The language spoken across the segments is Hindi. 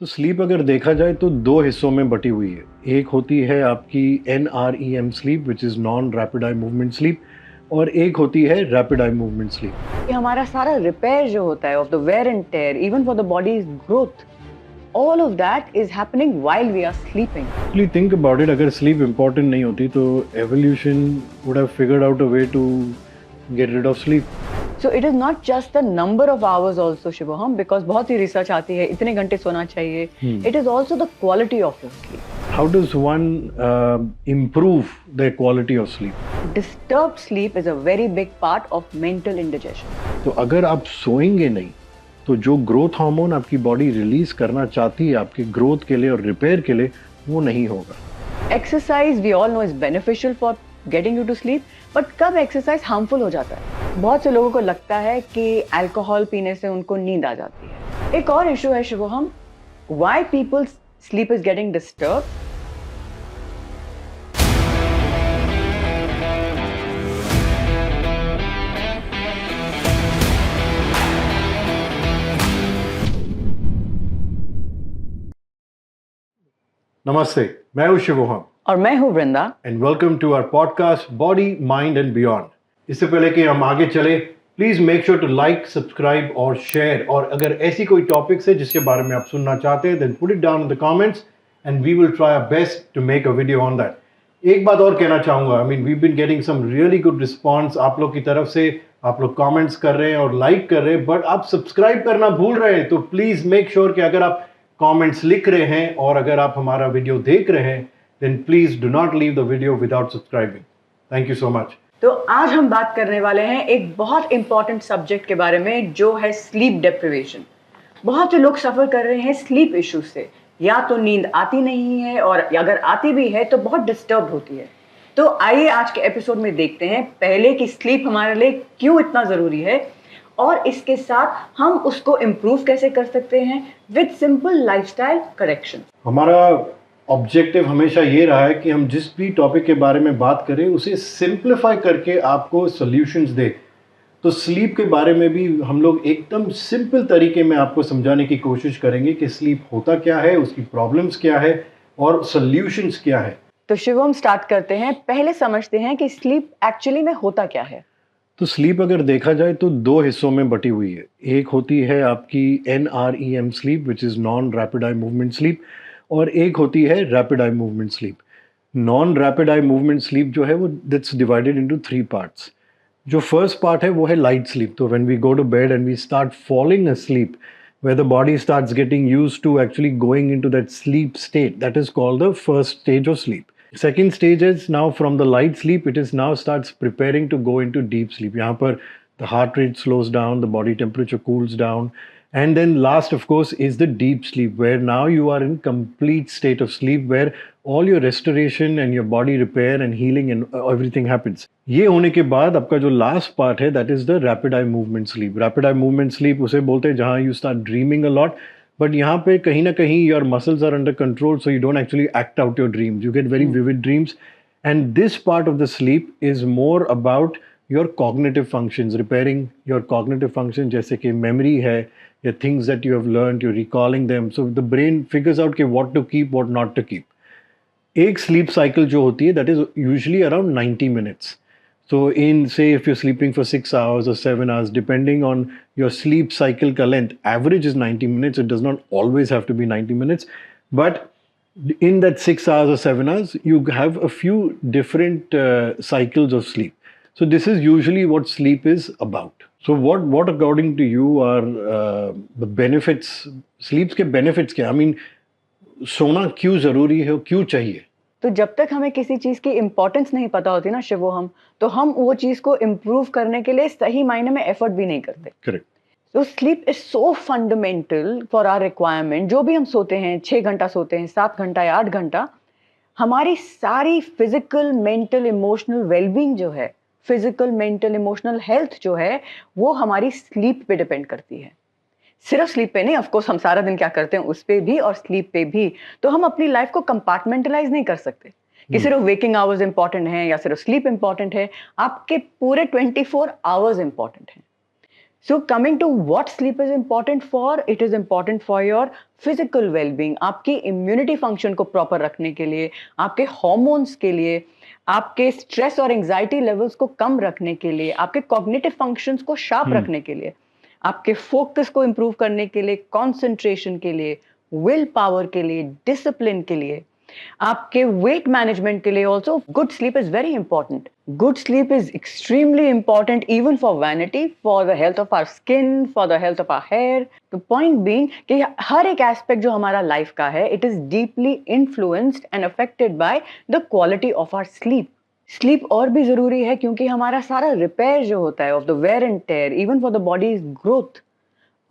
तो स्लीप अगर देखा जाए तो दो हिस्सों में बटी हुई है। एक होती है आपकी NREM sleep which is non rapid eye movement sleep और एक होती है रैपिड आई मूवमेंट स्लीप। कि हमारा सारा रिपेयर जो होता है of the wear and tear even for the body's growth all of that is happening while we are sleeping. Actually think about it, अगर स्लीप इम्पॉर्टेंट नहीं होती तो evolution would have figured out a way to get rid of sleep. So it is not just the number of hours also Shivam, because बहुत ही रिसर्च आती है इतने घंटे सोना चाहिए. It is also the quality of your sleep. How does one improve the quality of sleep? Disturbed sleep is a very big part of mental indigestion. तो अगर आप सोएंगे नहीं तो जो ग्रोथ हार्मोन आपकी बॉडी रिलीज करना चाहती है आपके ग्रोथ के लिए और रिपेयर के लिए, वो नहीं होगा. Exercise we all know is beneficial for getting you to sleep, but कब exercise harmful हो जाता है? बहुत से लोगों को लगता है कि अल्कोहल पीने से उनको नींद आ जाती है. एक और इशू है Shivam, why people's sleep is getting disturbed. नमस्ते, मैं हूं शिवोहम और मैं हूँ Vrinda. And welcome to our podcast body mind and beyond. इससे पहले कि हम आगे चले, please make sure to like, subscribe और शेयर. और अगर ऐसी कोई टॉपिक्स है जिसके बारे में आप सुनना चाहते हैं, then put it down in the comments and we will try our best to make a video on that. एक बात और कहना चाहूँगा, I mean we been getting some really good response आप लोग की तरफ से. आप लोग कमेंट्स कर रहे हैं और लाइक कर रहे हैं, बट आप सब्सक्राइब करना भूल रहे हैं. तो प्लीज मेक श्योर कि अगर आप कमेंट्स लिख रहे हैं और अगर आप हमारा वीडियो देख रहे हैं, then please do not leave the video without subscribing. Thank you so much. तो आज हम बात करने वाले हैं एक बहुत इंपॉर्टेंट सब्जेक्ट के बारे में, जो है स्लीप डेप्रिवेशन. बहुत से लोग सफर कर रहे हैं स्लीप इश्यूज से. या तो नींद आती नहीं है, और अगर आती भी है तो बहुत डिस्टर्ब होती है. तो आइए आज के एपिसोड में देखते हैं पहले कि स्लीप हमारे लिए क्यों इतना ज़रूरी है, और इसके साथ हम उसको इम्प्रूव कैसे कर सकते हैं विद सिंपल लाइफस्टाइल करेक्शन. हमारा ऑब्जेक्टिव हमेशा ये रहा है कि हम जिस भी टॉपिक के बारे में बात करें उसे सिंप्लीफाई करके आपको सॉल्यूशंस दे. तो स्लीप के बारे में भी हम लोग एकदम सिंपल तरीके में आपको समझाने की कोशिश करेंगे कि स्लीप होता क्या है, उसकी प्रॉब्लम्स क्या है और सॉल्यूशंस क्या है. तो शिवम स्टार्ट करते हैं. पहले समझते हैं कि स्लीप एक्चुअली में होता क्या है. तो स्लीप अगर देखा जाए तो दो हिस्सों में बटी हुई है. एक होती है आपकी NREM sleep which is non rapid eye movement sleep और एक होती है rapid eye movement sleep. Non rapid eye movement sleep जो है वो दैट्स डिवाइडेड इनटू 3 पार्ट्स. जो फर्स्ट पार्ट है वो है लाइट स्लीप. तो when we go to bed and we start falling asleep, where the body starts getting used to actually going into that sleep state, that is called the first stage of sleep. Second stage is now from the light sleep, it is now starts preparing to go into deep sleep. यहाँ पर the heart rate slows down, the body temperature cools down, and then last of course is the deep sleep, where now you are in complete state of sleep, where all your restoration and your body repair and healing and everything happens. ये होने के बाद आपका जो last part है, that is the rapid eye movement sleep. Rapid eye movement sleep उसे बोलते हैं जहाँ you start dreaming a lot. But यहाँ पे कहीं ना कहीं your muscles are under control, so you don't actually act out your dreams. You get very vivid dreams and this part of the sleep is more about your cognitive functions, repairing your cognitive function, जैसे कि मेमोरी है या things that you have learned, you recalling them. So the brain figures out कि what to keep, what not to keep. एक स्लीप साइकिल जो होती है that is usually around 90 minutes. So in, say, if you're sleeping for 6 hours or 7 hours, depending on your sleep cycle ka length, average is 90 minutes. It does not always have to be 90 minutes. But in that 6 hours or 7 hours, you have a few different cycles of sleep. So this is usually what sleep is about. So what according to you are the benefits, sleeps के benefits क्या? I mean, सोना क्यों ज़रूरी है, क्यों चाहिए? तो जब तक हमें किसी चीज की इंपॉर्टेंस नहीं पता होती ना शिवो, तो हम वो चीज को इम्प्रूव करने के लिए सही मायने में एफर्ट भी नहीं करते. करेक्ट. तो sleep is so fundamental for our requirement. जो भी हम सोते हैं, 6 घंटा सोते हैं, 7 घंटा या 8 घंटा, हमारी सारी फिजिकल, मेंटल, इमोशनल वेलबींग जो है, फिजिकल, मेंटल, इमोशनल हेल्थ जो है, वो हमारी स्लीप पे डिपेंड करती है. सिर्फ स्लीप पे नहीं, ऑफ कोर्स हम सारा दिन क्या करते हैं उस पे भी, और स्लीप पे भी. तो हम अपनी लाइफ को कंपार्टमेंटलाइज नहीं कर सकते कि सिर्फ वेकिंग आवर्स इंपॉर्टेंट हैं या सिर्फ स्लीप इंपॉर्टेंट है. आपके पूरे 24 आवर्स इंपॉर्टेंट हैं. So coming to what sleep is important for, it is important for your physical well-being, आपकी इम्यूनिटी फंक्शन को प्रॉपर रखने के लिए, आपके हॉर्मोन्स के लिए, आपके स्ट्रेस और एंजाइटी लेवल्स को कम रखने के लिए, आपके कॉग्निटिव फंक्शंस को शार्प रखने के लिए, आपके फोकस को इंप्रूव करने के लिए, कंसंट्रेशन के लिए, विल पावर के लिए, डिसिप्लिन के लिए, आपके वेट मैनेजमेंट के लिए also good sleep is very important. Good sleep is extremely important even for vanity, for the health of our skin, for the health of our hair. The point being कि हर एक एस्पेक्ट जो हमारा लाइफ का है, it is deeply influenced and affected by the quality of our sleep. Sleep और भी जरूरी है क्योंकि हमारा सारा रिपेयर जो होता है of the wear and tear, even for the body's growth,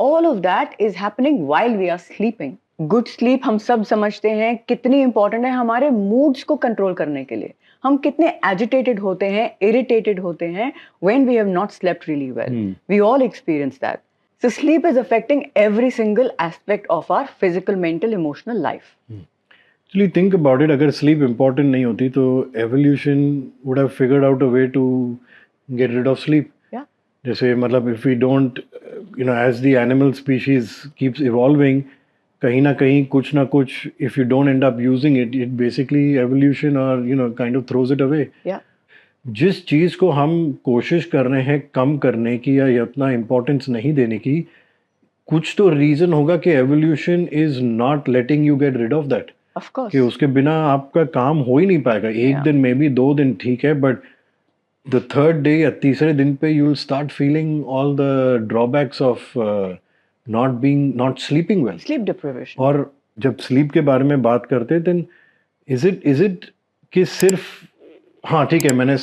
all of that is happening while we are sleeping. Good sleep हम सब समझते हैं कितनी इंपॉर्टेंट है हमारे मूड्स को कंट्रोल करने के लिए. हम कितने एजिटेटेड होते हैं, इरिटेटेड होते हैं when we have not slept really well. We all experience that. So sleep is affecting every single aspect of our physical, mental, emotional life. Actually, think about it. अगर sleep important नहीं होती तो evolution would have figured out a way to get rid of sleep. Yeah. जैसे मतलब if we don't, as the animal species keeps evolving, कहीं ना कुछ, if you don't end up using it, it basically evolution or kind of throws it away. Yeah. जिस चीज़ को हम कोशिश कर रहे हैं कम करने की या इतना इम्पोर्टेंस नहीं देने की, कुछ तो रीज़न होगा कि evolution is not letting you get rid of that. Of course. कि उसके बिना आपका काम हो ही नहीं पाएगा. एक दिन मे बी 2 दिन ठीक है, बट द थर्ड डे या तीसरे दिन पे you will start feeling all the drawbacks of not sleeping well. Sleep deprivation. और जब स्लीप के बारे में बात करते हैं, देन इज इट कि सिर्फ हाँ ठीक है मैं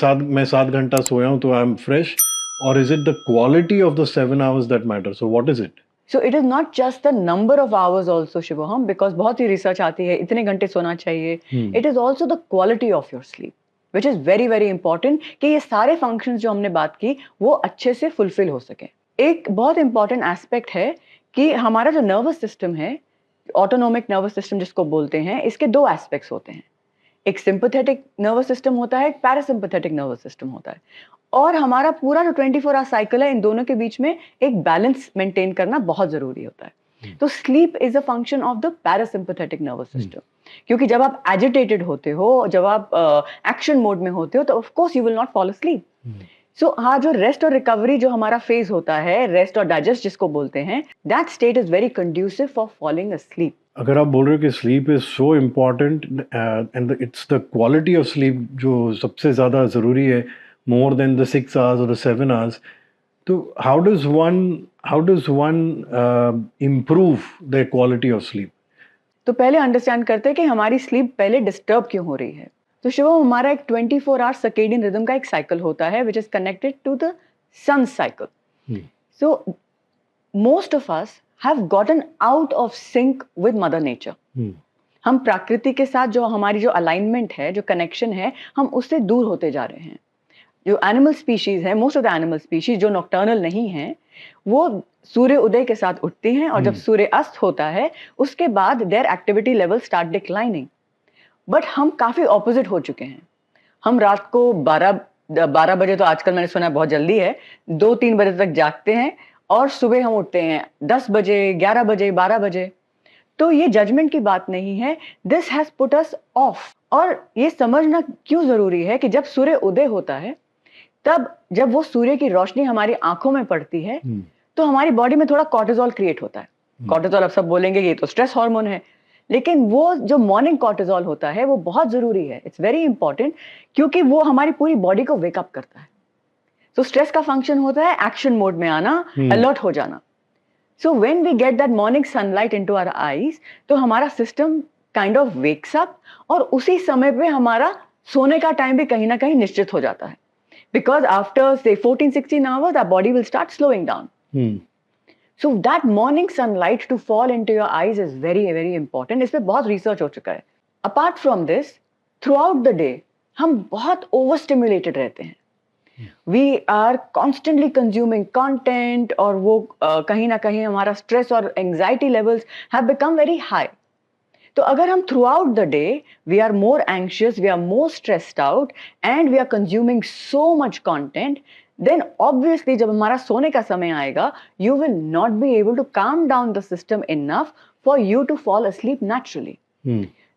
7 घंटा सोया हूँ तो आई एम फ्रेश, और is it the quality of the 7 hours that matter? So what is it? So it is not just the number of hours also, Shubham, because बहुत ही रिसर्च आती है इतने घंटे सोना चाहिए. It is also the quality of your sleep, which is very very important कि ये सारे functions जो हमने बात की वो अच्छे से fulfill हो सके. एक बहुत important aspect है कि हमारा जो nervous system है, autonomic nervous system जिसको बोलते हैं, इसके 2 aspects होते हैं. एक सिंपैथेटिक नर्वस सिस्टम होता है, एक पैरासिम्पैथेटिक नर्वस सिस्टम होता है, और हमारा पूरा जो 24 आवर साइकिल है, इन दोनों के बीच में एक बैलेंस मेंटेन करना बहुत जरूरी होता है. तो sleep is a function of the parasympathetic nervous system, क्योंकि जब आप एजिटेटेड होते हो, जब आप एक्शन मोड में होते हो, तो of course you will not fall asleep. So हाँ, जो रेस्ट और रिकवरी जो हमारा फेज होता है, रेस्ट और डाइजेस्ट जिसको बोलते हैं, that state is very conducive for falling asleep. अगर आप बोल रहे हो कि sleep is so important and it's the quality of sleep जो सबसे ज़्यादा ज़रूरी है, मोर देन द 6 hours और द 7 hours, तो how does one improve the quality of sleep? तो पहले अंडरस्टैंड करते हैं कि हमारी स्लीप पहले डिस्टर्ब क्यों हो रही है. तो शिवम, हमारा एक 24 आवर सर्केडियन रिदम का एक साइकिल होता है which is connected to the sun cycle. So most of us have gotten out of sync with mother nature. हम प्रकृति के साथ जो हमारी जो अलाइनमेंट है, जो कनेक्शन है, हम उससे दूर होते जा रहे हैं. जो एनिमल स्पीशीज है, most of the animal species जो नॉक्टर्नल नहीं है, वो सूर्य उदय के साथ उठती हैं, और जब सूर्य अस्त होता है उसके बाद there activity level start declining. But हम काफी ऑपोजिट हो चुके हैं. हम रात को 12 बजे, तो आजकल मैंने सुना है बहुत जल्दी है, 2-3 बजे तक जागते हैं, और सुबह हम उठते हैं 10 बजे, 11 बजे, 12 बजे. तो ये जजमेंट की बात नहीं है, this has put us of. और ये समझना क्यों जरूरी है कि जब सूर्य उदय होता है, तब जब वो सूर्य की रोशनी हमारी आंखों में पड़ती है, तो हमारी बॉडी में थोड़ा कॉर्टिजोल क्रिएट होता है. कॉर्टिजोल, अब सब बोलेंगे ये तो स्ट्रेस हार्मोन है, लेकिन वो जो मॉर्निंग कॉर्टिजोल होता है वो बहुत जरूरी है. इट्स वेरी इंपॉर्टेंट, क्योंकि वो हमारी पूरी बॉडी को वेकअप करता है. तो स्ट्रेस का फंक्शन होता है एक्शन मोड में आना, अलर्ट हो जाना. So when we get that morning sunlight into our eyes, तो हमारा system kind of wakes up, और उसी समय पे हमारा सोने का टाइम भी कहीं ना कहीं निश्चित हो जाता है. बिकॉज आफ्टर से 14-16 hours our body will start slowing down. So that morning sunlight to fall into your eyes is very very important. इस पे बहुत रिसर्च हो चुका है. Apart from this, throughout the day हम बहुत ओवर स्टिमुलेटेड रहते हैं. We are constantly consuming content, और वो कहीं ना कहीं हमारा स्ट्रेस और anxiety levels have become very high. तो अगर हम throughout the day we are more anxious, we are more stressed out, and we are consuming so much content, then obviously जब हमारा सोने का समय आएगा, you will not be able to calm down the system enough for you to fall asleep naturally.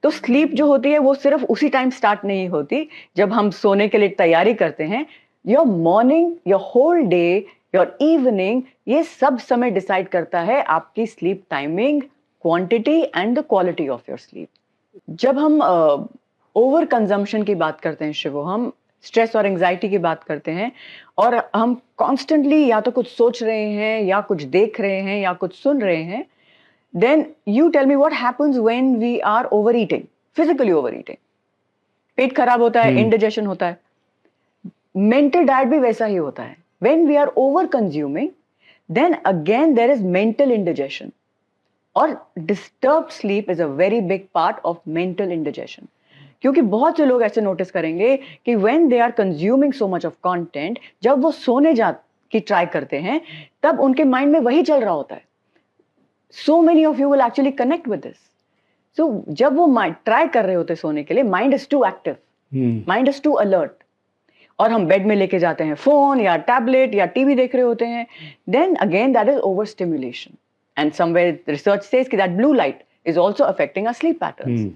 तो स्लीप जो होती है वो सिर्फ उसी टाइम स्टार्ट नहीं होती जब हम सोने के लिए तैयारी करते हैं. Your morning, your whole day, your evening, ये सब समय डिसाइड करता है आपकी sleep timing, quantity and the quality of your sleep. जब हम ओवर कंजम्पशन की बात करते हैं शिवो, हम स्ट्रेस और एंजाइटी की बात करते हैं और हम कॉन्स्टेंटली या तो कुछ सोच रहे हैं या कुछ देख रहे हैं या कुछ सुन रहे हैं, then you tell me what happens when we are overeating, physically overeating. पेट खराब होता है, indigestion होता है. मेंटल डाइट भी वैसा ही होता है. When we are over consuming, then again there is mental indigestion. और disturbed sleep is a very big part of mental indigestion. क्योंकि बहुत से लोग ऐसे नोटिस करेंगे कि when they are consuming so much of content, जब वो सोने की ट्राई करते हैं तब उनके माइंड में वही चल रहा होता है. So many of you will actually connect with this. So जब वो ट्राई कर रहे होते सोने के लिए, mind is too active, mind is too alert, और हम बेड में लेके जाते हैं फोन या टैबलेट या टीवी देख रहे होते हैं, then again that is over stimulation. And somewhere research says कि that blue light is also affecting our sleep patterns.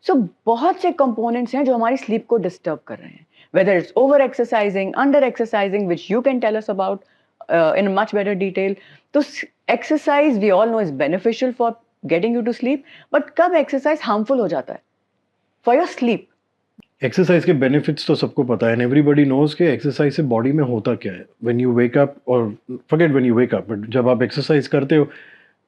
So बहुत से कंपोनेंट्स हैं जो हमारी स्लीप को डिस्टर्ब कर रहे हैं, whether it's over exercising, under exercising, which you can tell us about in much better detail. तो exercise we all know is beneficial for getting you to sleep, but कब exercise harmful हो जाता है for your sleep? एक्सरसाइज के बेनिफिट्स तो सबको पता है, एंड एवरीबडी नोज कि एक्सरसाइज से बॉडी में होता क्या है. व्हेन यू वेक अप, और forget when you wake up, but जब आप एक्सरसाइज करते हो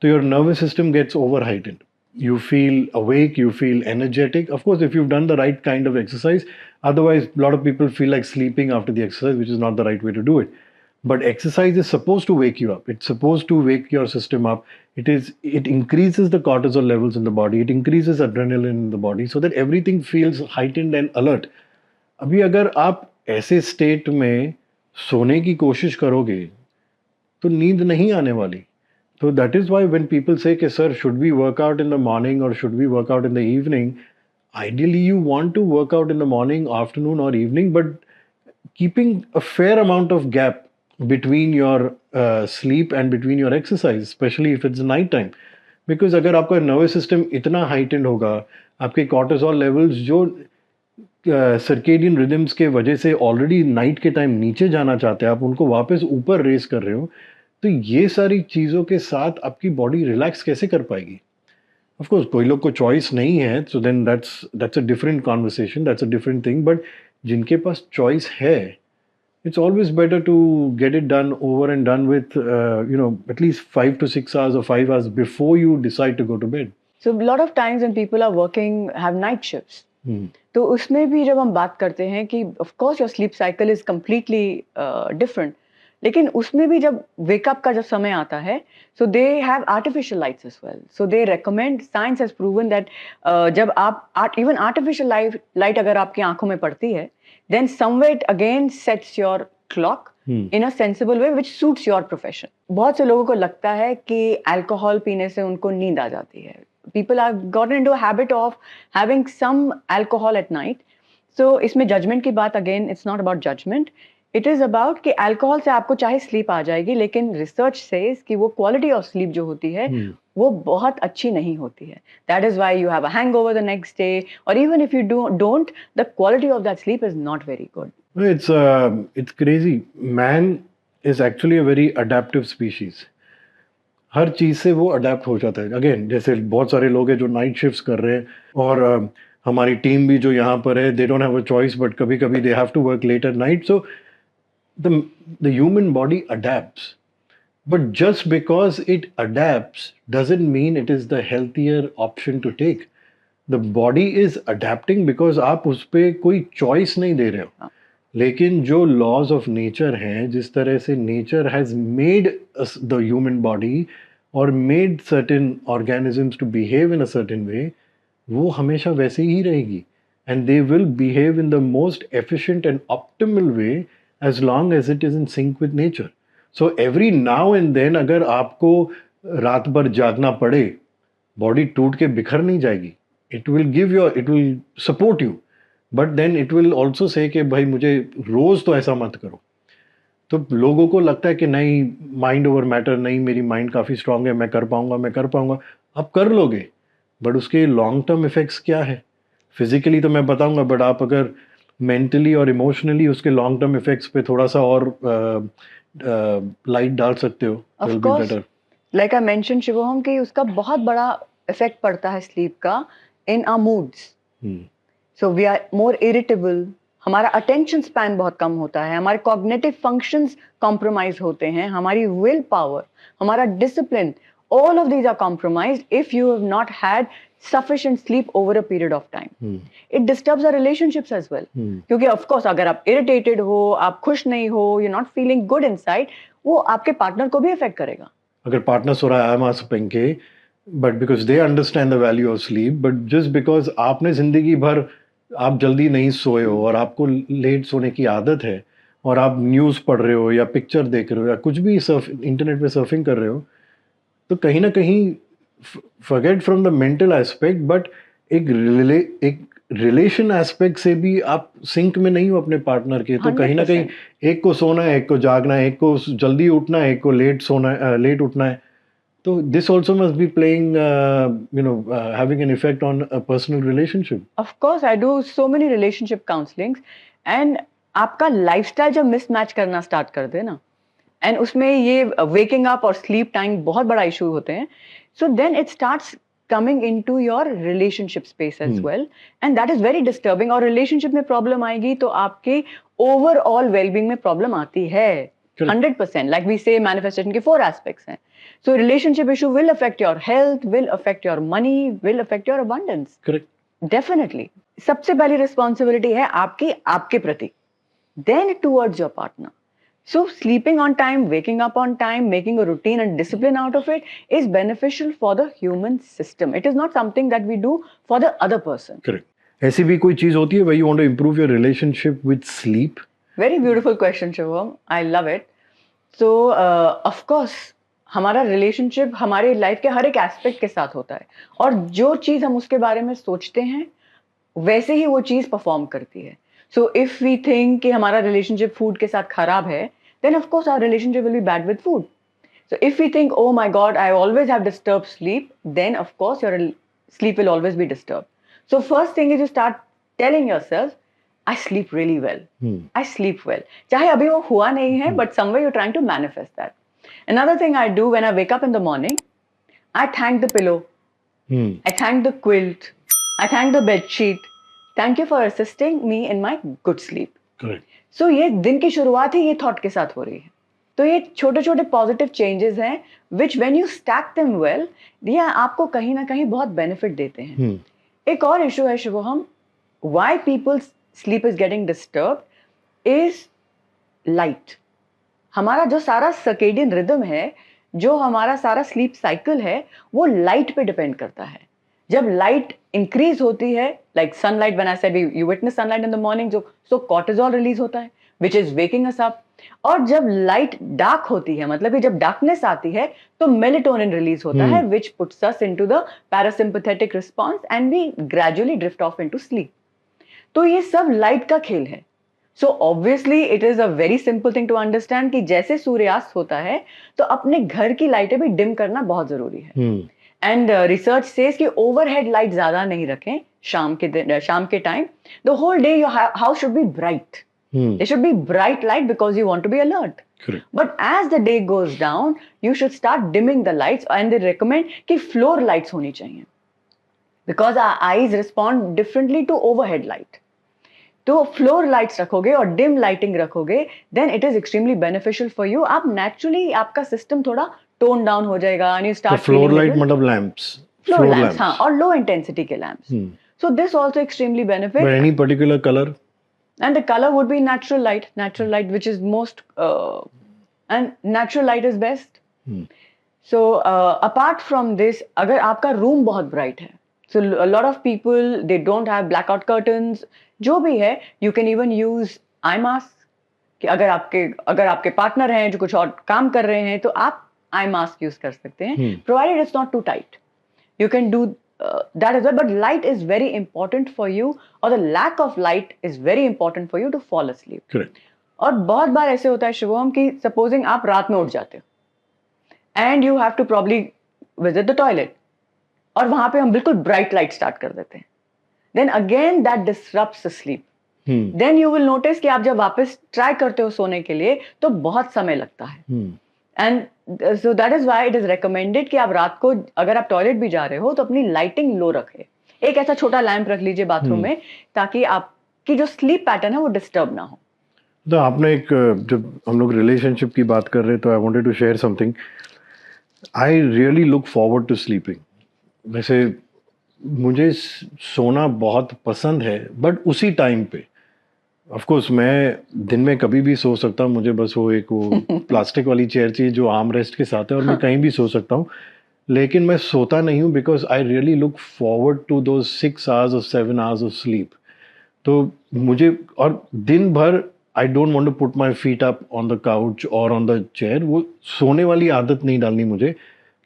तो your nervous system gets over heightened. You feel awake, you feel energetic. Of course, if you've done the right kind of exercise, otherwise, a lot of people feel like sleeping after the exercise, which is not the right way to do it. But exercise is supposed to wake you up. It's supposed to wake your system up. It increases the cortisol levels in the body. It increases adrenaline in the body so that everything feels heightened and alert. अभी अगर आप ऐसे स्टेट में सोने की कोशिश करोगे तो नींद नहीं आने वाली. So that is why when people say कि sir, should we work out in the morning or should we work out in the evening? Ideally, you want to work out in the morning, afternoon or evening, but keeping a fair amount of gap between your sleep and between your exercise, especially if it's night time. Because अगर आपका nervous system इतना heightened होगा, आपके cortisol levels जो circadian rhythms के वजह से already night के time नीचे जाना चाहते हैं, आप उनको वापस ऊपर रेस कर रहे हो, तो ये सारी चीज़ों के साथ आपकी बॉडी रिलैक्स कैसे कर पाएगी? ऑफ कोर्स कोई लोग को चॉइस नहीं है, so then that's a different conversation, that's a different thing. But जिनके पास चॉइस है, it's always better to get it done over and done with, at least 5 to 6 hours or 5 hours before you decide to go to bed. So a lot of times when people are working, have night shifts. तो उसमें भी जब हम बात करते हैं कि of course your sleep cycle is completely different, लेकिन उसमें भी जब वेकअप का जब समय आता है, so they have artificial lights as well. So they recommend, science has proven that जब आप even artificial light अगर आपकी आंखों में पड़ती है, then somewhere it again sets your clock in a sensible way which suits your profession. बहुत से लोगों को लगता है कि अल्कोहल पीने से उनको नींद आ जाती है. People have gotten into a habit of having some alcohol at night. So इसमें judgment की बात, again it's not about judgment. It is about कि अल्कोहल से आपको चाहे स्लीप आ जाएगी, लेकिन रिसर्च सेज कि वो क्वालिटी ऑफ स्लीप जो होती है वो बहुत अच्छी नहीं होती है. That is why you have a hangover the next day, और even if you don't, the quality of that sleep is not very good. It's crazy. Man is actually a very adaptive species. हर चीज से वो अडेप्ट हो जाता है. अगेन जैसे बहुत सारे लोग हैं जो नाइट शिफ्ट्स कर रहे हैं, और हमारी टीम भी जो यहाँ पर है, they don't have a choice, but कभी कभी they have to work late at night. So the human body adapts, but just because it adapts doesn't mean it is the healthier option to take. The body is adapting because आप उस पे कोई choice नहीं दे रहे हो. लेकिन जो laws of nature हैं, जिस तरह से nature has made the human body or made certain organisms to behave in a certain way, वो हमेशा वैसे ही रहेगी, and they will behave in the most efficient and optimal way as long as it is in sync with nature. So every now and then अगर आपको रात भर जागना पड़े, बॉडी टूट के बिखर नहीं जाएगी. it will support you, but then it will also say कि भाई मुझे रोज तो ऐसा मत करो. तो लोगों को लगता है कि नहीं, माइंड ओवर मैटर, नहीं मेरी माइंड काफ़ी स्ट्रांग है, मैं कर पाऊंगा। आप कर लोगे, बट उसके लॉन्ग टर्म इफेक्ट्स क्या है? फिजिकली तो मैं बताऊंगा, बट आप अगर मेंटली और इमोशनली उसके लॉन्ग टर्म इफेक्ट्स पे थोड़ा सा और लाइट डाल सकते हो, of will be course, better. Like I mention Shivam, कि उसका बहुत बड़ा इफेक्ट पड़ता है स्लीप का in our moods. So we are more irritable, हमारा अटेंशन स्पैन बहुत कम होता है, हमारे कॉग्निटिव फंक्शंस कॉम्प्रोमाइज होते हैं, हमारी विल पावर, हमारा discipline, all of these are compromised if you have not had sufficient sleep over a period of time. It disturbs our relationships as well. क्योंकि of course अगर आप irritated हो, आप खुश नहीं हो, you're not feeling good inside, वो आपके पार्टनर को भी अफेक्ट करेगा. अगर पार्टनर सो रहा है, आई एम आस्किंग के, but because they understand the value of sleep, but just because आपने जिंदगी भर आप जल्दी नहीं सोए हो और आपको लेट सोने की आदत है, और आप न्यूज़ पढ़ रहे हो या पिक्चर देख रहे हो या कुछ भी सर्फ इंटरनेट पे सर्फिंग कर रहे हो, तो कहीं ना कहीं forget from the mental aspect, but एक रिलेशन एस्पेक्ट से भी आप सिंक में नहीं हो अपने पार्टनर के, तो कहीं ना कहीं 100%. एक को सोना है, एक को जागना है, एक को जल्दी उठना है, एक को लेट सोना है, लेट उठना है. तो this also must be playing, having an effect on a personal relationship. Of course, I do so many relationship counselings, and आपका लाइफस्टाइल जब मिसमैच करना स्टार्ट कर दे ना, एंड उसमें ये वेकिंग अप और स्लीप टाइम बहुत बड़ा इशू होते हैं, so then it starts coming into your relationship space as well, and that is very disturbing. और रिलेशनशिप में प्रॉब्लम आएगी तो आपके ओवरऑल वेलबींग में प्रॉब्लम आती है. 100%. लाइक वी से मैनिफेस्टेशन के 4 एस्पेक्ट्स हैं. So relationship issue will affect your health, will affect your money, will affect your abundance. Correct. Definitely. सबसे पहली रिस्पॉन्सिबिलिटी है आपकी आपके प्रति, then towards your partner. So sleeping on time, waking up on time, making a routine and discipline out of it is beneficial for the human system. It is not something that we do for the other person. Correct. ऐसी भी कोई चीज होती है where you want to improve your relationship with sleep? Very beautiful question, Shivam. I love it. So of course हमारा रिलेशनशिप हमारे लाइफ के हर एक एस्पेक्ट के साथ होता है, और जो चीज हम उसके बारे में सोचते हैं वैसे ही वो चीज परफॉर्म करती है. सो इफ वी थिंक कि हमारा रिलेशनशिप फूड के साथ खराब है, then of course our relationship will be bad with food. So if we think oh my God I always have disturb sleep, then of course your sleep will always be disturb. So first thing is you start telling yourself I sleep really well, I sleep well. चाहे अभी वो हुआ नहीं है, but somewhere you are trying to manifest that. Another thing I do when I wake up in the morning, I thank the pillow, I thank the quilt, I thank the bed sheet. Thank you for assisting me in my good sleep. Correct. So ये दिन की शुरुआत ही ये थॉट के साथ हो रही है. तो ये छोटे छोटे पॉजिटिव चेंजेस हैं which when you stack them well, ये आपको कहीं ना कहीं बहुत बेनिफिट देते हैं. एक और इशू है Shivam, why people's sleep is getting disturbed is light. हमारा जो सारा सर्केडियन रिदम है, जो हमारा सारा स्लीप साइकिल है, वो लाइट पे डिपेंड करता है. जब लाइट इंक्रीज होती है, like sunlight, when I said you witness sunlight in the morning, जो सो कॉर्टिसोल रिलीज होता है which is waking us up. और जब लाइट डार्क होती है, मतलब कि जब डार्कनेस आती है, तो मेलेटोनिन रिलीज होता है which puts us into the parasympathetic response and we gradually drift off into sleep. तो ये सब लाइट का खेल है. So obviously it is a very simple thing to understand कि जैसे सूर्यास्त होता है तो अपने घर की लाइटें भी डिम करना बहुत जरूरी है. एंड रिसर्च सेज कि ओवरहेड लाइट ज्यादा नहीं रखें शाम के time. The whole day your house should be bright. There should be bright light because you want to be alert. Correct. But as the day goes down, you should start dimming the lights, and they recommend कि floor lights होनी चाहिए because our eyes respond differently to overhead light. तो फ्लोर लाइट्स रखोगे और डिम लाइटिंग रखोगे, then it is extremely beneficial for you. आप नेचुरली आपका सिस्टम थोड़ा टोन डाउन हो जाएगा and you start floor light मतलब लैंप्स, फ्लोर लैंप्स, हाँ, और लो इंटेंसिटी के lamps. So this also extremely benefit. But any particular colour? And the colour would be natural light which is most, and natural light is best. So apart from this, अगर आपका रूम बहुत ब्राइट है, so a lot of people they don't have blackout curtains, जो भी है, you can even use eye mask. कि अगर आपके पार्टनर हैं जो कुछ और काम कर रहे हैं तो आप आई मास्क यूज कर सकते हैं, provided it's not too tight. You can do that as well, but light is very important for you, or the lack of light is very important for you to fall asleep. Correct. और बहुत बार ऐसे होता है शुभम कि सपोजिंग आप रात में उठ जाते हो and you have to probably visit the toilet, और वहां पे हम बिल्कुल ब्राइट लाइट स्टार्ट कर देते हैं, then again that disrupts the sleep. Then you will notice कि आप जब वापस ट्राई करते हो सोने के लिए तो बहुत समय लगता है। And so that is why it is recommended कि आप रात को अगर आप टॉयलेट भी जा रहे हो तो अपनी लाइटिंग लो रखें, एक ऐसा छोटा लैंप रख लीजिए बाथरूम में, ताकि आपकी जो स्लीप पैटर्न है वो डिस्टर्ब ना हो। तो आपने एक जब हम लोग रिलेशनशिप की बात कर रहे हैं तो I wanted to share something. I really look forward to sleeping. वैसे मुझे सोना बहुत पसंद है, बट उसी टाइम पे ऑफ कोर्स मैं दिन में कभी भी सो सकता हूँ, मुझे बस वो एक वो प्लास्टिक वाली चेयर चाहिए जो आर्म रेस्ट के साथ है, और मैं कहीं भी सो सकता हूँ। लेकिन मैं सोता नहीं हूँ because I really look forward to दो 6 आवर्स और 7 आवर्स ऑफ स्लीप। तो मुझे और दिन भर I don't want to put my feet up on the couch और ऑन द चेयर, वो सोने वाली आदत नहीं डालनी मुझे,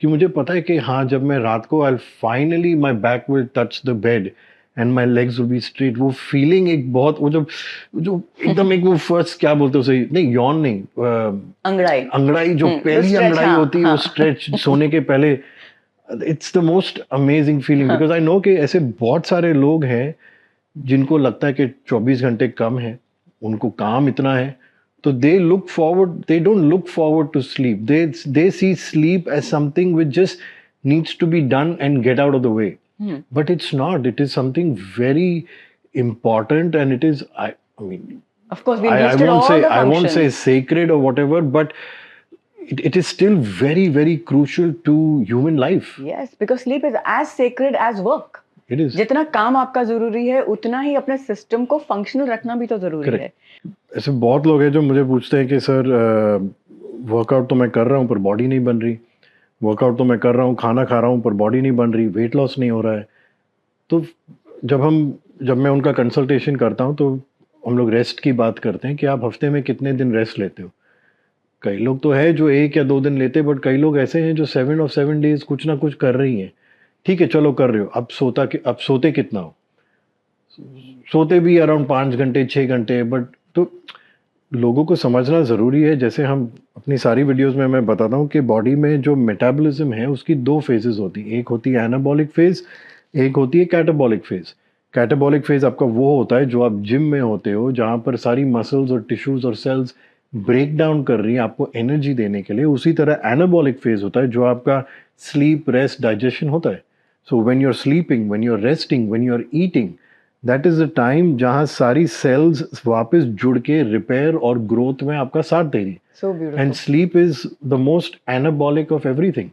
कि मुझे पता है कि हाँ जब मैं रात को I finally my back will touch the bed and my legs will be straight, वो फीलिंग एक बहुत वो जो एकदम एक वो फर्स्ट क्या बोलते हो सही नहीं, यौन नहीं, अंगड़ाई, अंगड़ाई जो पहली stretch, अंगड़ाई हाँ, होती है वो स्ट्रेच सोने के पहले, it's the most amazing feeling because I know कि ऐसे बहुत सारे लोग हैं जिनको लगता है कि 24 घंटे कम है, उनको काम इतना है, तो they look forward, they don't look forward to sleep, they see sleep as something which just needs to be done and get out of the way, but it's not, it is something very important and it is I mean of course we I listed won't all say the I won't say functions. sacred or whatever, but it is still very very crucial to human life. Yes, because sleep is as sacred as work. It is. जितना काम आपका जरूरी है उतना ही अपने सिस्टम को फंक्शनल रखना भी तो जरूरी है। ऐसे बहुत लोग हैं जो मुझे पूछते हैं कि सर वर्कआउट तो मैं कर रहा हूँ पर बॉडी नहीं बन रही, वर्कआउट तो मैं कर रहा हूँ, खाना खा रहा हूँ पर बॉडी नहीं बन रही, वेट लॉस नहीं हो रहा है। तो जब मैं उनका कंसल्टेशन करता हूँ तो हम लोग रेस्ट की बात करते हैं कि आप हफ्ते में कितने दिन रेस्ट लेते हो। कई लोग तो है जो 1 या 2 दिन लेते, बट कई लोग ऐसे हैं जो 7 और 7 डेज कुछ ना कुछ कर रही हैं। ठीक है चलो कर रहे हो, अब सोते कितना हो, सोते भी अराउंड 5 घंटे 6 घंटे, बट तो लोगों को समझना ज़रूरी है, जैसे हम अपनी सारी वीडियोस में मैं बताता हूँ कि बॉडी में जो मेटाबॉलिज्म है उसकी 2 फेजेस होती हैं, एक होती है एनाबॉलिक फेज, एक होती है कैटाबॉलिक फेज। कैटाबॉलिक फेज आपका वो होता है जो आप जिम में होते हो, जहाँ पर सारी मसल्स और टिश्यूज और सेल्स ब्रेक डाउन कर रही हैं आपको एनर्जी देने के लिए। उसी तरह एनाबॉलिक फेज होता है जो आपका स्लीप रेस्ट डाइजेशन होता है। So when you are sleeping, when you are resting, when you are eating, that is the time जहाँ सारी सेल्स वापस जुड़ के रिपेयर और ग्रोथ में आपका साथ दे रही है। And sleep is the most anabolic of everything.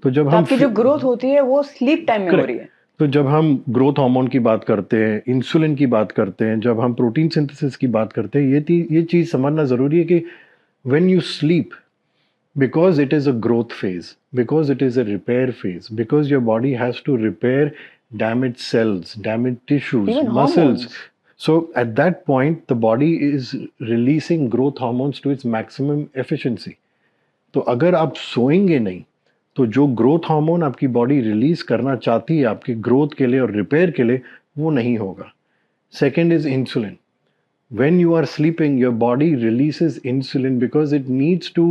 तो जब हम आपकी जो ग्रोथ होती है वो स्लीप टाइम में हो रही है। तो जब हम ग्रोथ हार्मोन की बात करते हैं, इंसुलिन की बात करते हैं, जब हम प्रोटीन सिंथेसिस की बात करते हैं, ये चीज़ समझना ज़रूरी है कि when you sleep, because it is a growth phase, because it is a repair phase, because your body has to repair damaged cells, damaged tissues, even muscles. Hormones. So at that point, the body is releasing growth hormones to its maximum efficiency. तो अगर आप सोएंगे नहीं तो जो ग्रोथ हार्मोन आपकी बॉडी रिलीज करना चाहती है आपकी ग्रोथ के लिए और रिपेयर के लिए, वो नहीं होगा। Second is insulin. When you are sleeping, your body releases insulin because it needs to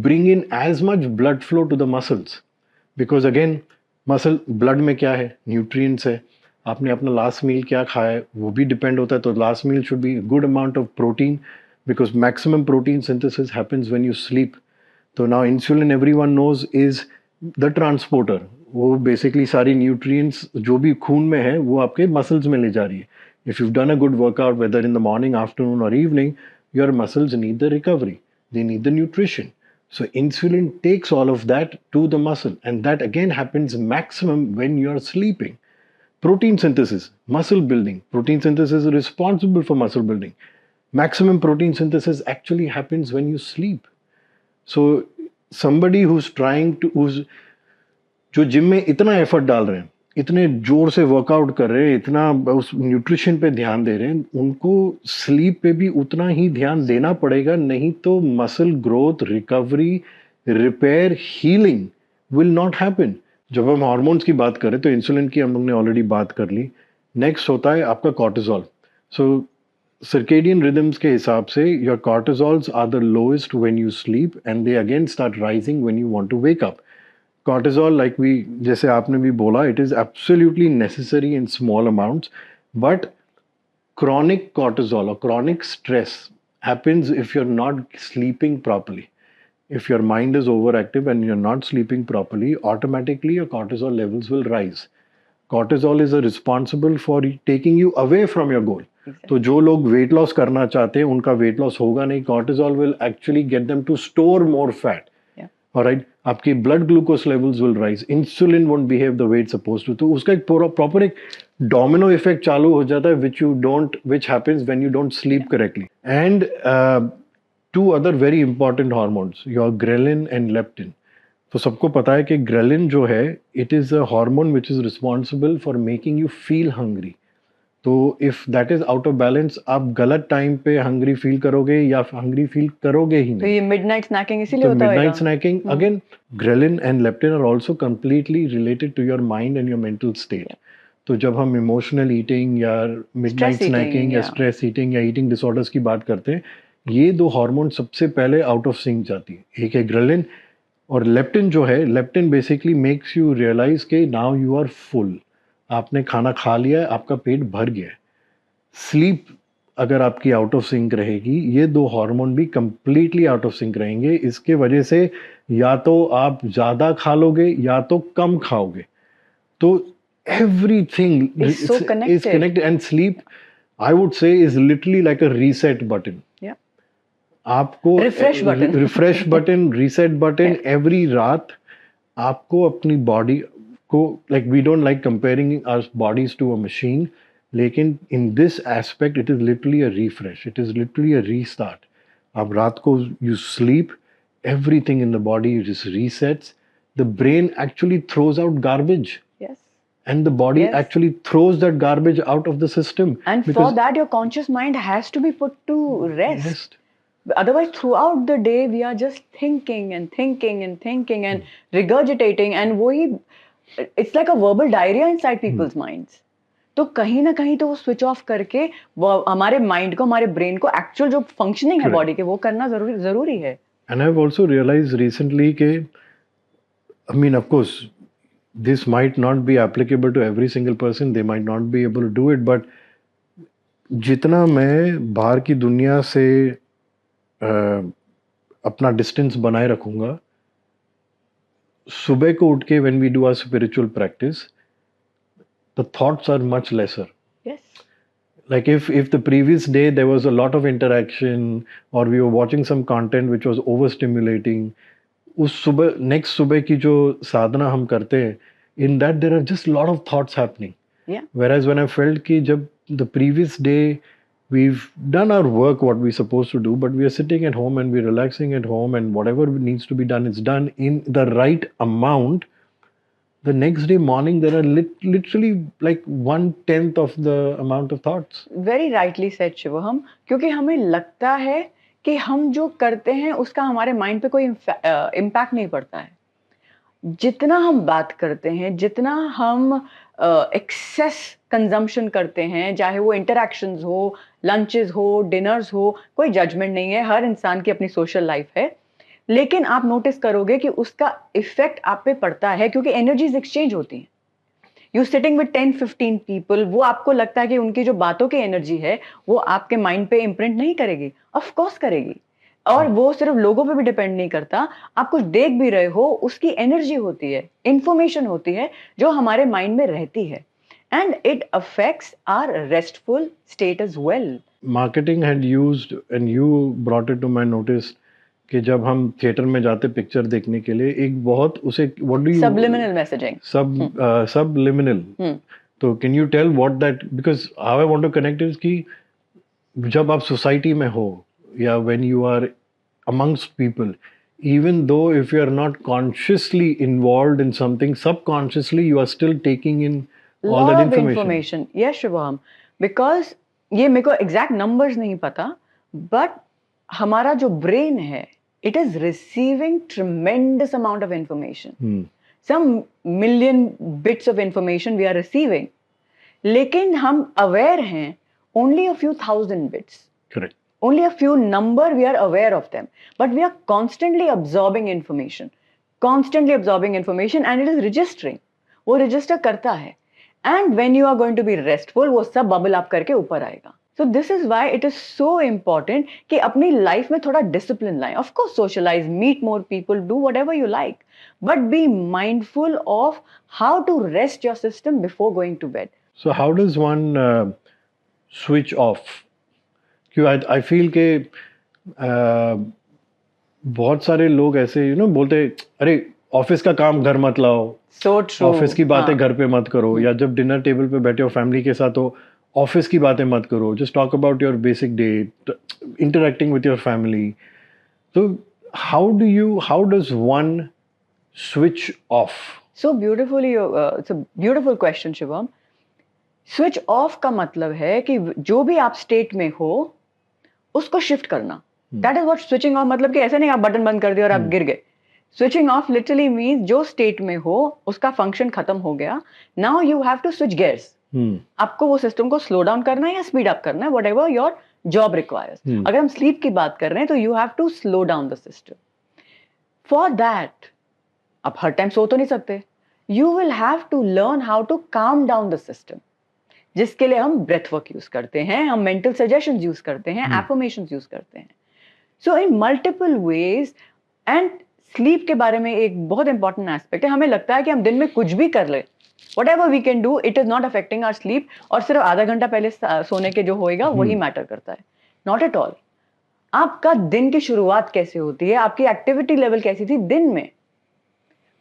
bring in as much blood flow to the muscles. Because again, muscle blood में क्या है, न्यूट्रिएंट्स है, आपने अपना लास्ट मील क्या खाया है वो भी डिपेंड होता है। तो last meal should be good amount of protein because maximum protein synthesis happens when you sleep. तो now insulin everyone knows is the transporter, वो बेसिकली सारी न्यूट्रिएंट्स जो भी खून में है वो आपके मसल्स में ले जा रही है। If you've done a good workout, whether in the morning, afternoon, or evening, your muscles need the recovery. They need the nutrition. So insulin takes all of that to the muscle, and that again happens maximum when you are sleeping. Protein synthesis, muscle building. Protein synthesis is responsible for muscle building. Maximum protein synthesis actually happens when you sleep. So somebody जो जिम में इतना एफर्ट डाल रहे हैं, इतने जोर से वर्कआउट कर रहे हैं, इतना उस न्यूट्रिशन पे ध्यान दे रहे हैं, उनको स्लीप पे भी उतना ही ध्यान देना पड़ेगा, नहीं तो muscle growth, recovery, repair, healing will not happen. जब हम हार्मोन्स की बात करें तो इंसुलिन की हम लोग ने ऑलरेडी बात कर ली। नेक्स्ट होता है आपका कॉर्टिसोल। सो circadian rhythms के हिसाब से your cortisols are the lowest when you sleep and they again start rising when you want to wake up. Cortisol, like we, जैसे आपने भी बोला, it is absolutely necessary in small amounts, but chronic cortisol or chronic stress happens if you're not sleeping properly. If your mind is overactive and you're not sleeping properly, automatically your cortisol levels will rise. Cortisol is responsible for taking you away from your goal. तो जो लोग वेट लॉस करना चाहते हैं उनका वेट लॉस होगा नहीं. Cortisol will actually get them to store more fat. Alright, आपकी blood glucose levels will rise, insulin won't behave the way it's supposed to. तो उसका एक प्रॉपर एक डोमिनो इफेक्ट चालू हो जाता है which happens when you don't sleep correctly. And two other very important hormones, your ghrelin and leptin. तो सबको पता है कि ग्रेलिन जो है, it is a hormone which is responsible for making you feel hungry. तो if that is out of balance, आप गलत टाइम पे हंग्री फील करोगे या हंग्री फील करोगे ही तो नहीं. ये मिडनाइट स्नैकिंग इसीलिए होता है. Midnight snacking, again ghrelin and leptin are also completely related to your mind and your mental state. तो जब हम इमोशनल ईटिंग या मिडनाइट स्नैकिंग या स्ट्रेस ईटिंग या ईटिंग डिसऑर्डर्स की बात करते हैं, ये दो हार्मोन सबसे पहले आउट ऑफ सिंक जाती है. एक है ग्रेलिन, और लेप्टिन जो है, leptin basically makes you realise के नाउ यू आर फुल. आपने खाना खा लिया है, आपका पेट भर गया है. स्लीप अगर आपकी आउट ऑफ सिंक रहेगी, ये दो हार्मोन भी कंप्लीटली आउट ऑफ सिंक रहेंगे. इसके वजह से या तो आप ज़्यादा खा लोगे या तो कम खाओगे. तो everything is connected and sleep, I would say, is literally like a reset button. आपको refresh button, reset button. Every रात आपको अपनी बॉडी को, like we don't like comparing our bodies to a machine, लेकिन in this aspect it is literally a refresh, it is literally a restart. आप रात को you sleep, everything in the body just resets. The brain actually throws out garbage. Yes. And the body actually throws that garbage out of the system. And for that, your conscious mind has to be put to rest. Otherwise, throughout the day, we are just thinking and thinking and thinking and regurgitating, and it's like a verbal diarrhea inside people's minds. तो कहीं ना कहीं तो वो स्विच ऑफ करके वो हमारे माइंड को, हमारे ब्रेन को एक्चुअल जो फंक्शनिंग है बॉडी के, वो करना जरूरी है. And I've also realized recently के, I mean, of course, this might not be applicable to every single person. They might not be able to do it, but जितना मैं बाहर की दुनिया से अपना डिस्टेंस बनाए रखूंगा, सुबह को उठ के when we do our spiritual practice, the thoughts are much lesser. Yes. Like if the previous day there was a lot of interaction or we were watching some content which was overstimulating, उस सुबह next सुबह की जो साधना हम करते हैं, in that there are just a lot of thoughts happening. Yeah. Whereas when I felt कि जब the previous day we've done our work what we're supposed to do, but we are sitting at home and we're relaxing at home and whatever needs to be done is done in the right amount, the next day morning there are literally like 1/10 of the amount of thoughts. Very rightly said, Shivam. क्योंकि हमें लगता है कि हम जो करते हैं उसका हमारे माइंड पे कोई इम्पैक्ट नहीं पड़ता है. जितना हम बात करते हैं, जितना हम एक्सेस कंजम्पशन करते हैं, चाहे वो इंटरैक्शंस हो, लंचेस हो, डिनर्स हो, कोई जजमेंट नहीं है, हर इंसान की अपनी सोशल लाइफ है. लेकिन आप नोटिस करोगे कि उसका इफेक्ट आप पे पड़ता है, क्योंकि एनर्जीज एक्सचेंज होती हैं. यू सिटिंग विद 10-15 पीपल, वो आपको लगता है कि उनकी जो बातों की एनर्जी है वो आपके माइंड पे इम्प्रिंट नहीं करेगी. ऑफ कोर्स करेगी. और वो सिर्फ लोगों पे भी डिपेंड नहीं करता. आप कुछ देख भी रहे हो, उसकी एनर्जी होती है, इंफॉर्मेशन होती है जो हमारे माइंड में रहती है, and it affects our restful state as well. Marketing had used and you brought it to my notice कि जब हम थिएटर में जाते पिक्चर देखने के लिए, एक बहुत उसे what do you, subliminal messaging, subliminal. तो can you tell what that, because how I want to connect is कि जब आप सोसाइटी में हो या when you are amongst people, even though if you are not consciously involved in something, subconsciously you are still taking in all that information. Yes, Shubham, because ये मेरे को exact numbers नहीं पता, but हमारा जो brain है, it is receiving tremendous amount of information. Some million bits of information we are receiving. लेकिन हम aware हैं only a few thousand bits. Correct. Only a few number we are aware of them, but we are constantly absorbing information, and it is registering. वो register करता है, and when you are going to be restful, वो सब bubble up करके ऊपर आएगा. So this is why it is so important कि अपनी life में थोड़ा discipline लाएं. Of course, socialize, meet more people, do whatever you like, but be mindful of how to rest your system before going to bed. So how does one switch off? क्यों I feel कि बहुत सारे लोग ऐसे बोलते अरे ऑफिस का काम घर मत लाओ, So true. ऑफिस की बातें घर पे मत करो, या जब डिनर टेबल पे बैठे हो फैमिली के साथ हो ऑफिस की बातें मत करो, just talk about your basic day, interacting with your family. तो how does one switch off? So beautifully, it's a beautiful question, Shivam. Switch off का मतलब है कि जो भी आप स्टेट में हो उसको शिफ्ट करना. That is what switching off मतलब कि ऐसे नहीं आप बटन बंद कर दिया और आप गिर गए. स्विचिंग ऑफ लिटरली मीन्स जो स्टेट में हो उसका फंक्शन खत्म हो गया. Now you have to switch gears. आपको वो सिस्टम को स्लो डाउन करना है या स्पीड अप करना है, व्हाटएवर योर जॉब रिक्वायर्स. अगर हम स्लीप की बात कर रहे हैं तो you have to slow down the system. For that आप हर टाइम सो तो नहीं सकते. You will have to learn how to calm down the system, जिसके लिए हम ब्रेथ वर्क यूज करते हैं, हम मेंटल सजेशंस यूज करते हैं, एफर्मेशंस यूज करते हैं. So in multiple ways. And sleep के बारे में एक बहुत इंपॉर्टेंट एस्पेक्ट है, हमें लगता है कि हम दिन में कुछ भी कर ले, whatever we can do, it is not affecting our sleep, और सिर्फ आधा घंटा पहले सोने के जो होएगा वही मैटर करता है. Not at all. आपका दिन की शुरुआत कैसे होती है, आपकी एक्टिविटी लेवल कैसी थी दिन में,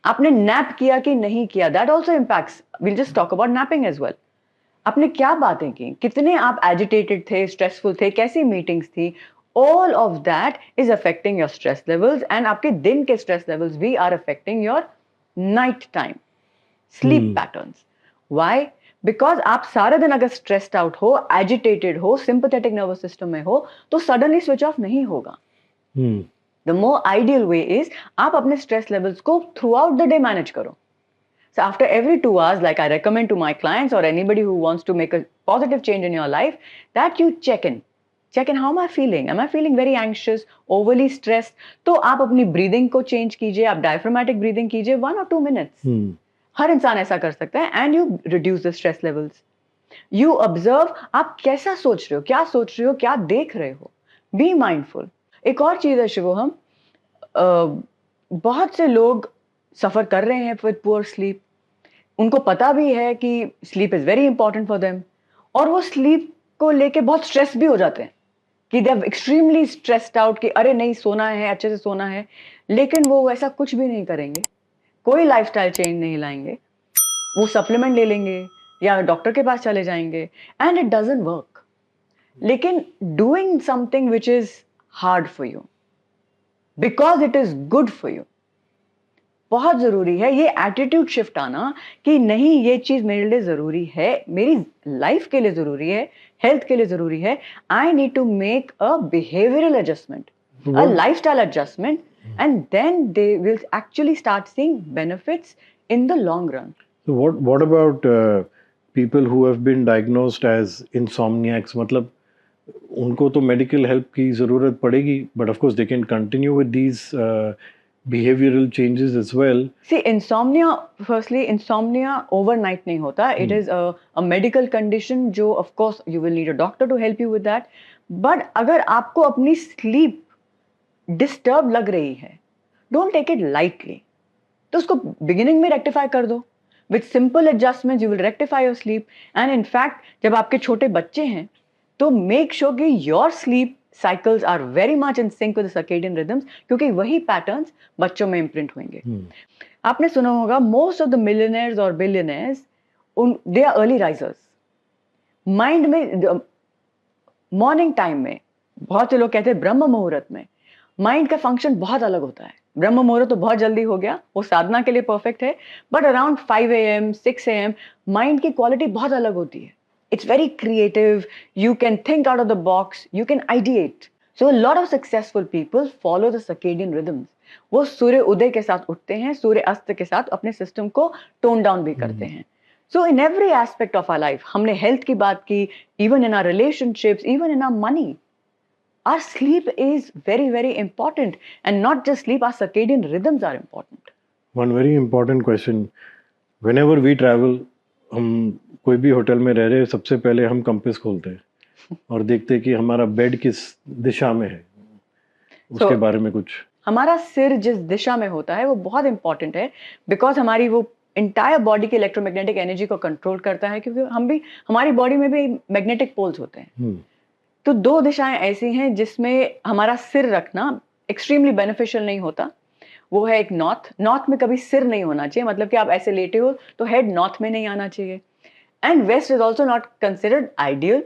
आपने नैप किया कि नहीं किया, that also impacts. Will just talk about napping as well. आपने क्या बातें की, कितने आप एजिटेटेड थे, स्ट्रेसफुल थे, कैसी मीटिंग्स थी, all of that is affecting your stress levels, and आपके दिन के stress levels भी are affecting your night time sleep patterns. Why? Because आप सारे दिन अगर stressed out हो, agitated हो, sympathetic nervous system में हो, तो suddenly switch off नहीं होगा. The more ideal way is आप अपने stress levels को throughout the day manage करो. So after every 2 hours, like I recommend to my clients or anybody who wants to make a positive change in your life, that you check in how am I feeling. Am I feeling very anxious, overly stressed? तो आप अपनी breathing को change कीजिए, आप diaphragmatic breathing कीजिए 1 or 2 minutes. हर इंसान ऐसा कर सकता है, and you reduce the stress levels. You observe आप कैसा सोच रहे हो, क्या सोच रहे हो, क्या देख रहे हो. Be mindful. एक और चीज है शिवोहम, बहुत से लोग सफर कर रहे हैं with poor sleep. उनको पता भी है कि sleep is very important for them, और वो sleep को लेके बहुत स्ट्रेस भी हो जाते हैं कि they are extremely stressed out कि अरे नहीं सोना है, अच्छे से सोना है, लेकिन वो वैसा कुछ भी नहीं करेंगे, कोई लाइफस्टाइल चेंज नहीं लाएंगे, वो सप्लीमेंट ले लेंगे या डॉक्टर के पास चले जाएंगे, एंड इट डजंट वर्क. लेकिन doing something which is hard for you because it is good for you बहुत जरूरी है. ये एटीट्यूड शिफ्ट आना कि नहीं ये चीज मेरे लिए जरूरी है, मेरी लाइफ के लिए जरूरी है, हेल्थ के लिए जरूरी है. I need to make a behavioural adjustment, a lifestyle adjustment, and then they will actually start seeing benefits in the long run. So what about people who have been diagnosed as insomniacs? मतलब उनको तो मेडिकल हेल्प की जरूरत पड़ेगी, but of course they can continue with these behavioral changes as well. See, insomnia, firstly, insomnia overnight नहीं होता. It is a medical condition जो of course you will need a doctor to help you with that. But अगर आपको अपनी sleep disturb लग रही है, don't take it lightly. तो उसको beginning में rectify कर दो. With simple adjustments, you will rectify your sleep. And in fact, जब आपके छोटे बच्चे हैं, तो make sure कि your sleep cycles are very much in sync with the circadian rhythms, क्योंकि वही patterns बच्चों में imprint होंगे. आपने सुना होगा most of the millionaires और billionaires, they are early risers. Mind में मॉर्निंग टाइम में बहुत से लोग कहते हैं ब्रह्म मुहूर्त में माइंड का फंक्शन बहुत अलग होता है. ब्रह्म मुहूर्त तो बहुत जल्दी हो गया, वो साधना के लिए परफेक्ट है, but around 5 AM 6 AM mind की क्वालिटी बहुत अलग होती है. It's very creative, you can think out of the box, you can ideate. So a lot of successful people follow the circadian rhythms. वो सूर्य उदय के साथ उठते हैं, सूर्य अस्त के साथ अपने सिस्टम को टोन डाउन भी करते हैं. So in every aspect of our life, हमने health की बात की, even in our relationships, even in our money, our sleep is very, very important. And not just sleep, our circadian rhythms are important. One very important question. Whenever we travel, हम कोई भी होटल में रह रहे हैं, सबसे पहले हम कंपास खोलते हैं और देखते हैं कि हमारा बेड किस दिशा में है. उसके बारे में कुछ. हमारा सिर जिस दिशा में होता है वो बहुत इंपॉर्टेंट है, बिकॉज हमारी वो इंटायर बॉडी की इलेक्ट्रोमैग्नेटिक एनर्जी को कंट्रोल करता है, क्योंकि हम भी, हमारी बॉडी में भी मैग्नेटिक पोल्स होते हैं. तो दो दिशाएं ऐसी हैं जिसमें हमारा सिर रखना एक्सट्रीमली बेनिफिशियल नहीं होता. वो है एक नॉर्थ में कभी सिर नहीं होना चाहिए, मतलब कि आप ऐसे लेटे हो तो हेड नॉर्थ में नहीं आना चाहिए. And west is also not considered ideal.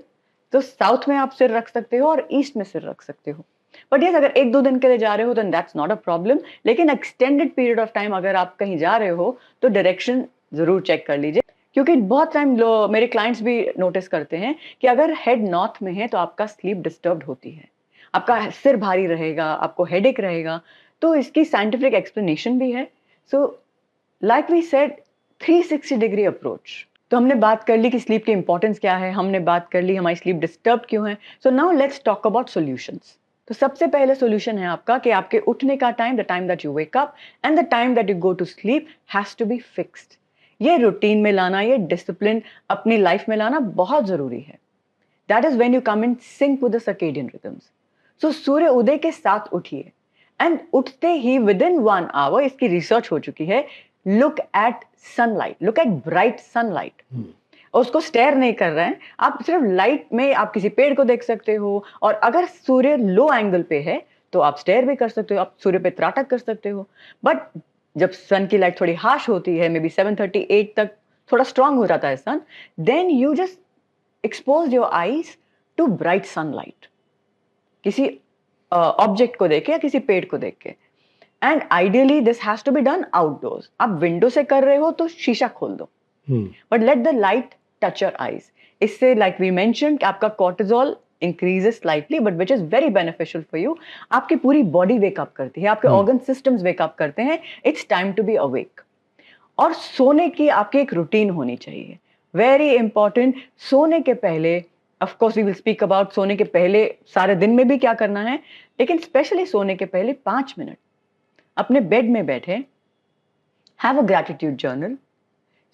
तो साउथ में आप सिर रख सकते हो और ईस्ट में सिर रख सकते हो. बट यस, अगर 1-2 दिन के लिए जा रहे हो then that's not a problem. लेकिन एक्सटेंडेड पीरियड ऑफ टाइम अगर आप कहीं जा रहे हो तो डायरेक्शन जरूर चेक कर लीजिए, क्योंकि बहुत टाइम मेरे क्लाइंट्स भी नोटिस करते हैं कि अगर हेड नॉर्थ में है तो आपका स्लीप डिस्टर्ब्ड होती है, आपका सिर भारी रहेगा, आपको हेडेक रहेगा. तो इसकी साइंटिफिक एक्सप्लेनेशन भी है. So like we said, 360 degree approach. तो हमने बात कर ली कि स्लीप की इंपॉर्टेंस क्या है, हमने बात कर ली हमारी स्लीप डिस्टर्ब क्यों है. So now let's talk about solutions. तो सबसे पहले सॉल्यूशन है आपका कि आपके उठने का time, the time that you wake up and the time that you go to sleep has to be fixed. ये रूटीन में लाना, ये डिसिप्लिन अपनी लाइफ में लाना बहुत जरूरी है. That is when you come in sync with the circadian rhythms. So सूर्य उदय के साथ उठिए एंड उठते ही विद इन 1 आवर, इसकी रिसर्च हो चुकी है, look at sunlight, look at bright sunlight. और उसको स्टेयर नहीं कर रहे हैं आप, सिर्फ लाइट में आप किसी पेड़ को देख सकते हो. और अगर सूर्य लो एंगल पे है तो आप स्टेयर भी कर सकते हो, आप सूर्य पे त्राटक कर सकते हो. बट जब सन की लाइट थोड़ी हार्श होती है, मे बी 7:38 तक थोड़ा स्ट्रांग हो जाता है sun, then you just expose your eyes to bright sunlight, किसी ऑब्जेक्ट को देख के या किसी पेड़ को देख के. And ideally this has to be done outdoors. आप विंडो से कर रहे हो तो शीशा खोल दो, but let the light touch your eyes. इससे लाइक वी मेंशन्ड आपका cortisol increases slightly, but which is very beneficial for you. आपकी पूरी बॉडी वेकअप करती है, आपके ऑर्गन सिस्टम्स वेकअप करते हैं. It's time to be awake. और सोने की आपकी एक रूटीन होनी चाहिए, वेरी इंपॉर्टेंट. सोने के पहले, of course we will speak about सोने के पहले सारे दिन में भी क्या करना है, लेकिन स्पेशली सोने के पहले 5 मिनट अपने बेड में बैठे, have a gratitude journal.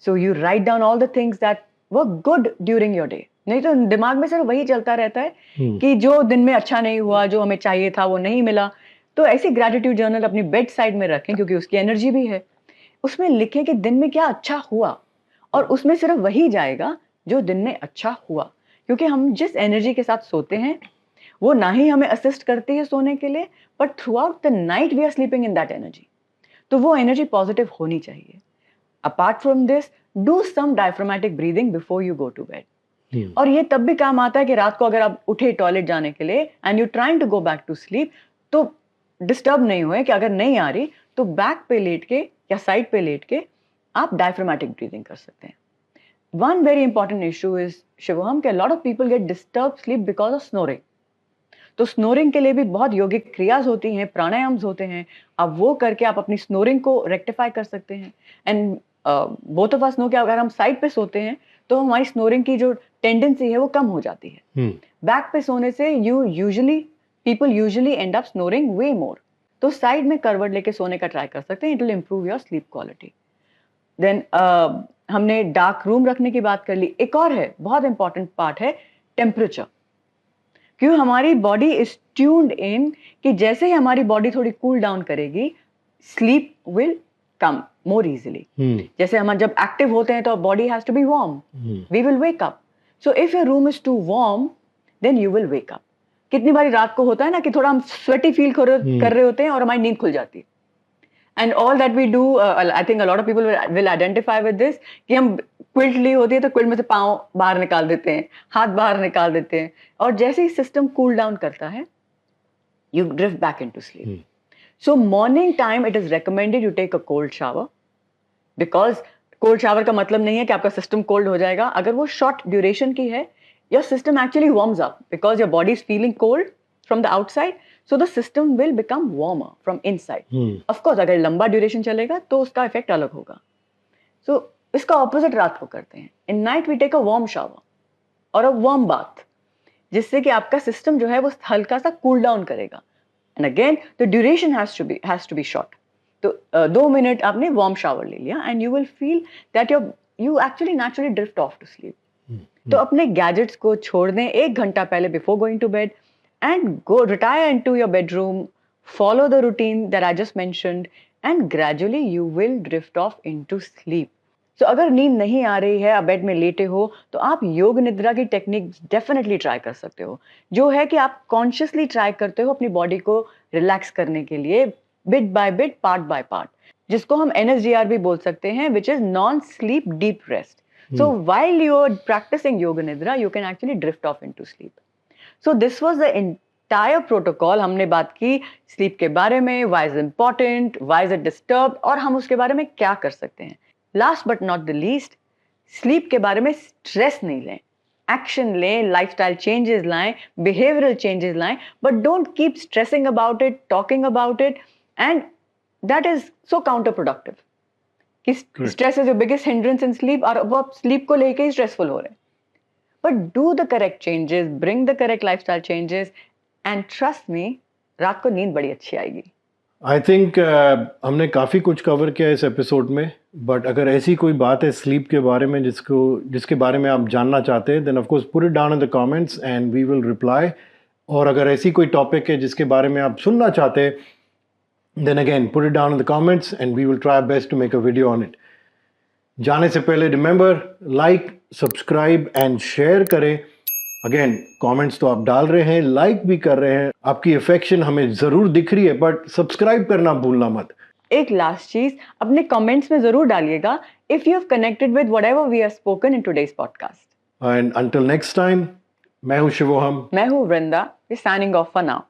So you write down all the things that were good during your day. नहीं तो दिमाग में सिर्फ वही चलता रहता है कि जो दिन में अच्छा नहीं हुआ, जो हमें चाहिए था वो नहीं मिला. तो ऐसी ग्रैटिट्यूड जर्नल अपनी बेड साइड में रखें, क्योंकि उसकी एनर्जी भी है. उसमें लिखें कि दिन में क्या अच्छा हुआ, और उसमें सिर्फ वही जाएगा जो दिन में अच्छा हुआ. क्योंकि हम जिस एनर्जी के साथ सोते हैं वो ना ही हमें असिस्ट करती है सोने के लिए, but throughout the night we are sleeping in that energy. तो वो एनर्जी पॉजिटिव होनी चाहिए. Apart from this, do some diaphragmatic breathing before you go to bed. और ये तब भी काम आता है कि रात को अगर आप उठे टॉयलेट जाने के लिए and you trying to go back to sleep, तो डिस्टर्ब नहीं हुए, कि अगर नहीं आ रही तो बैक पे लेट के या साइड पे लेट के आप डायफ्रामेटिक ब्रीदिंग कर सकते हैं. One very important issue is Shivam कि lot of people get disturb sleep because of snoring. तो स्नोरिंग के लिए भी बहुत योगिक क्रियाज होती हैं, प्राणायाम्स होते हैं. अब वो करके आप अपनी स्नोरिंग को रेक्टिफाई कर सकते हैं. And both of us know कि अगर हम साइड पे सोते हैं तो हमारी स्नोरिंग की जो टेंडेंसी है वो कम हो जाती है. बैक पे सोने से people usually end up snoring way more. तो साइड में करवट लेके सोने का ट्राई कर सकते हैं. It will improve your sleep quality. Then हमने डार्क रूम रखने की बात कर ली. एक और है बहुत इंपॉर्टेंट पार्ट है टेम्परेचर. क्यों हमारी बॉडी इज ट्यून्ड इन कि जैसे ही हमारी बॉडी थोड़ी कूल डाउन करेगी, sleep will come more easily. जैसे हम जब एक्टिव होते हैं तो body has to be warm, we will wake up. So if your room is too warm then you will wake up. कितनी बारी रात को होता है ना कि थोड़ा हम स्वेटी फील कर रहे होते हैं और हमारी नींद खुल जाती है. And all that we do, I think a lot of people will identify with this, कि हम क्विल्ट ली होती है तो क्विल्ट में से पाँव बाहर निकाल देते हैं, हाथ बाहर निकाल देते हैं, और जैसे ही सिस्टम कूल डाउन करता है you drift back into sleep. So morning time it is recommended you take a cold shower, because cold shower का मतलब नहीं है कि आपका सिस्टम कोल्ड हो जाएगा. अगर वो शॉर्ट ड्यूरेशन की है, your system actually warms up because your body is feeling cold from the outside, so the system will become warmer from inside. Of course, अगर लंबा ड्यूरेशन चलेगा तो उसका इफेक्ट अलग होगा. So इसका ऑपोजिट रात को करते हैं. In night we take a warm shower और अ वार्म बाथ, जिससे कि आपका सिस्टम जो है वो हल्का सा कूल डाउन करेगा. And again the duration has to be short. तो 2 मिनट आपने वार्म शावर ले लिया and you will feel that you actually naturally drift off to sleep. तो अपने गैजेट्स को छोड़ दें 1 घंटा पहले before going to bed and go retire into your bedroom, follow the routine that I just mentioned and gradually you will drift off into sleep. सो अगर नींद नहीं आ रही है, आप बेड में लेटे हो, तो आप योग निद्रा की टेक्निक डेफिनेटली ट्राई कर सकते हो, जो है कि आप कॉन्शियसली ट्राई करते हो अपनी बॉडी को रिलैक्स करने के लिए, bit by bit, part by part, जिसको हम NSDR भी बोल सकते हैं, which is non sleep deep rest. So while you're practicing yoga nidra, you can actually drift off into sleep. So this was the entire protocol. हमने बात की sleep के बारे में, why is it important, why is it disturbed, और हम उसके बारे में क्या कर सकते हैं. Last but not the least, sleep के बारे में stress नहीं लें, action लें, lifestyle changes लाएं, behavioral changes लाएं, but don't keep stressing about it, talking about it, and that is so counterproductive. कि stress is your biggest hindrance in sleep, और अब आप स्लीप को लेके ही स्ट्रेसफुल हो रहे हैं. But do the correct changes, bring the correct lifestyle changes, and trust me, रात को नींद बड़ी अच्छी आएगी. आई थिंक हमने काफ़ी कुछ कवर किया इस एपिसोड में, बट अगर ऐसी कोई बात है स्लीप के बारे में जिसके बारे में आप जानना चाहते हैं, then of course put it down in the comments and we will reply. और अगर ऐसी कोई टॉपिक है जिसके बारे में आप सुनना चाहते हैं, then again put it down in the comments and we will try our best to make a video on it. जाने से पहले remember like, subscribe and share करें. Again comments तो आप डाल रहे हैं, like भी कर रहे हैं, आपकी affection हमें ज़रूर दिख रही है, but subscribe करना भूलना मत. एक लास्ट चीज अपने कमेंट्स में जरूर डालिएगा if you have connected with whatever we have spoken in today's podcast. And until next time, मैं हूँ शिवोहम, मैं हूँ वृंदा, signing off for now.